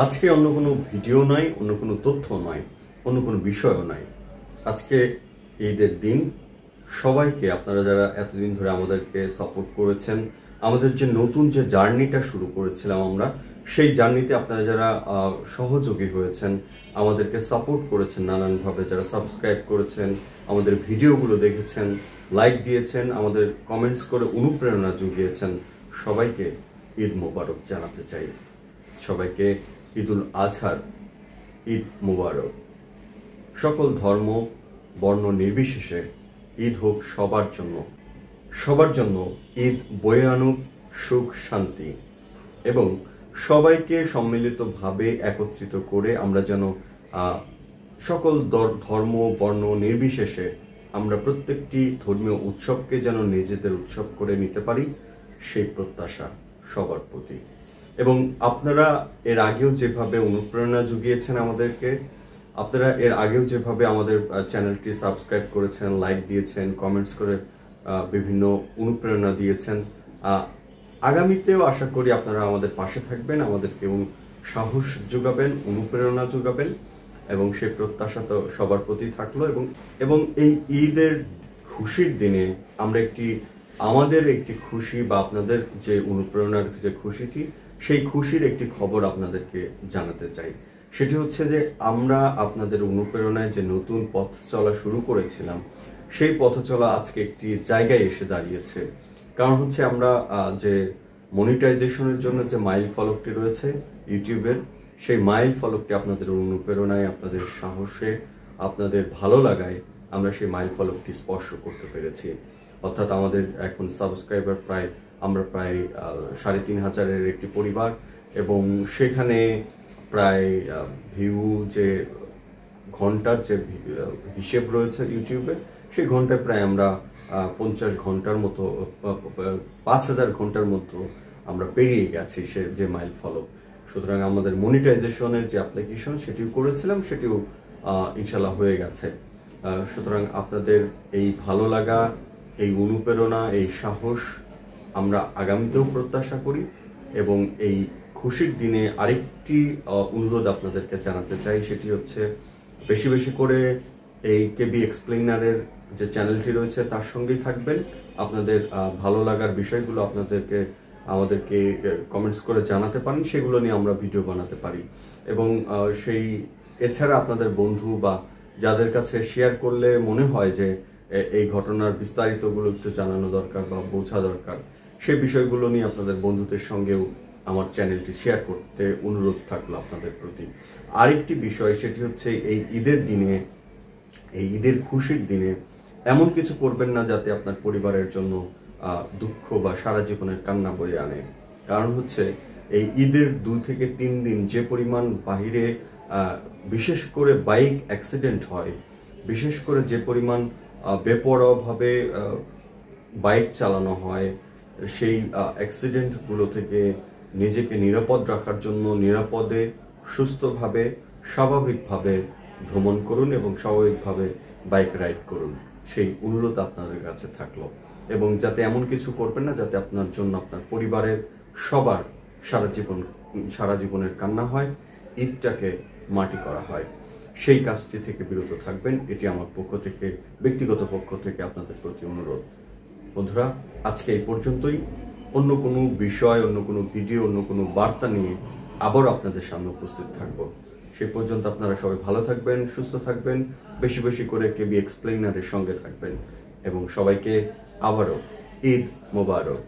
আজকে অন্য কোনো ভিডিও নয়, অন্য কোনো তথ্য নয়, অন্য কোনো বিষয়ও নয়। আজকে ঈদের দিন। সবাইকে, আপনারা যারা এতদিন ধরে আমাদেরকে সাপোর্ট করেছেন, আমাদের যে নতুন যে জার্নিটা শুরু করেছিলাম আমরা, সেই জার্নিতে আপনারা যারা সহযোগী হয়েছেন, আমাদেরকে সাপোর্ট করেছেন নানানভাবে, যারা সাবস্ক্রাইব করেছেন, আমাদের ভিডিওগুলো দেখেছেন, লাইক দিয়েছেন, আমাদের কমেন্টস করে অনুপ্রেরণা জুগিয়েছেন, সবাইকে ঈদ মোবারক জানাতে চাই। সবাইকে ঈদুল আজহার ঈদ মোবারক। সকল ধর্ম বর্ণ নির্বিশেষে ঈদ হোক সবার জন্য, সবার জন্য ঈদ বয়ে আনুক সুখ শান্তি, এবং সবাইকে সম্মিলিতভাবে একত্রিত করে আমরা যেন সকল ধর্ম বর্ণ নির্বিশেষে আমরা প্রত্যেকটি ধর্মীয় উৎসবকে যেন নিজেদের উৎসব করে নিতে পারি, সেই প্রত্যাশা সবার প্রতি। এবং আপনারা এর আগেও যেভাবে অনুপ্রেরণা জুগিয়েছেন আমাদেরকে, আপনারা এর আগেও যেভাবে আমাদের চ্যানেলটি সাবস্ক্রাইব করেছেন, লাইক দিয়েছেন, কমেন্টস করে বিভিন্ন অনুপ্রেরণা দিয়েছেন, আগামীতেও আশা করি আপনারা আমাদের পাশে থাকবেন, আমাদেরকে সাহস যোগাবেন, অনুপ্রেরণা যোগাবেন, এবং সেই প্রত্যাশা তো সবার প্রতি থাকলো। এবং এই ঈদের খুশির দিনে আমরা আমাদের একটি খুশি বা আপনাদের যে অনুপ্রেরণার যে খুশিটি, সেই খুশির একটি খবর আপনাদেরকে জানাতে চাই। সেটি হচ্ছে যে আমরা আপনাদের অনুপ্রেরণায় যে নতুন পথ চলা শুরু করেছিলাম, সেই পথ চলা আজকে একটি জায়গায় এসে দাঁড়িয়েছে। কারণ হচ্ছে আমরা যে মনিটাইজেশনের জন্য যে মাইল ফলকটি রয়েছে ইউটিউবের, সেই মাইল ফলকটি আপনাদের অনুপ্রেরণায়, আপনাদের সাহসে, আপনাদের ভালো লাগায় আমরা সেই মাইল ফলকটি স্পর্শ করতে পেরেছি। অর্থাৎ আমাদের এখন সাবস্ক্রাইবার আমরা প্রায় ৩,৫০০-এর একটি পরিবার, এবং সেখানে প্রায় ভিউ যে ঘন্টার যে হিসেব রয়েছে ইউটিউবে, সেই ঘন্টায় প্রায় আমরা ৫০ ঘন্টার মতো, ৫,০০০ ঘন্টার মতো আমরা পেরিয়ে গেছি সে যে মাইল ফলক। সুতরাং আমাদের মনিটাইজেশনের যে অ্যাপ্লিকেশন সেটিও করেছিলাম, সেটিও ইনশাল্লাহ হয়ে গেছে। সুতরাং আপনাদের এই ভালো লাগা, এই অনুপ্রেরণা, এই সাহস আমরা আগামীতেও প্রত্যাশা করি। এবং এই খুশির দিনে আরেকটি অনুরোধ আপনাদেরকে জানাতে চাই, সেটি হচ্ছে বেশি বেশি করে এই কেবি এক্সপ্লেইনারের যে চ্যানেলটি রয়েছে তার সঙ্গেই থাকবেন। আপনাদের ভালো লাগার বিষয়গুলো আমাদেরকে কমেন্টস করে জানাতে পারেন, সেগুলো নিয়ে আমরা ভিডিও বানাতে পারি। এবং এছাড়া আপনাদের বন্ধু বা যাদের কাছে শেয়ার করলে মনে হয় যে এই ঘটনার বিস্তারিতগুলো একটু জানানো দরকার বা বোঝা দরকার, সেই বিষয়গুলো নিয়ে আপনাদের বন্ধুদের সঙ্গেও আমার চ্যানেলটি শেয়ার করতে অনুরোধ থাকলো আপনাদের প্রতি। আরেকটি বিষয়, সেটি হচ্ছে এই ঈদের দিনে, এই ঈদের খুশির দিনে এমন কিছু করবেন না যাতে আপনার পরিবারের জন্য দুঃখ বা সারা জীবনের কান্না বয়ে আনে। কারণ হচ্ছে এই ঈদের 2 থেকে 3 দিন যে পরিমাণ বাহিরে বিশেষ করে বাইক অ্যাক্সিডেন্ট হয়, বিশেষ করে যে পরিমাণ বেপরোয়াভাবে বাইক চালানো হয়, সেই অ্যাক্সিডেন্টগুলো থেকে নিজেকে নিরাপদ রাখার জন্য নিরাপদে, সুস্থভাবে, স্বাভাবিকভাবে ভ্রমণ করুন এবং স্বাভাবিকভাবে বাইক রাইড করুন, সেই অনুরোধ আপনাদের কাছে থাকলো। এবং যাতে এমন কিছু করবেন না যাতে আপনার জন্য, আপনার পরিবারের সবার সারা জীবনের কান্না হয়, ঈদটাকে মাটি করা হয়, সেই কাজটি থেকে বিরত থাকবেন। এটি আমার পক্ষ থেকে, ব্যক্তিগত পক্ষ থেকে আপনাদের প্রতি অনুরোধ। বন্ধুরা, আজকে এই পর্যন্তই। অন্য কোনো বিষয়, অন্য কোনো ভিডিও, অন্য কোনো বার্তা নিয়ে আবারও আপনাদের সামনে উপস্থিত থাকব। সেই পর্যন্ত আপনারা সবাই ভালো থাকবেন, সুস্থ থাকবেন, বেশি বেশি করে কেবি এক্সপ্লেইনারের সঙ্গে থাকবেন, এবং সবাইকে আবারও ঈদ মোবারক।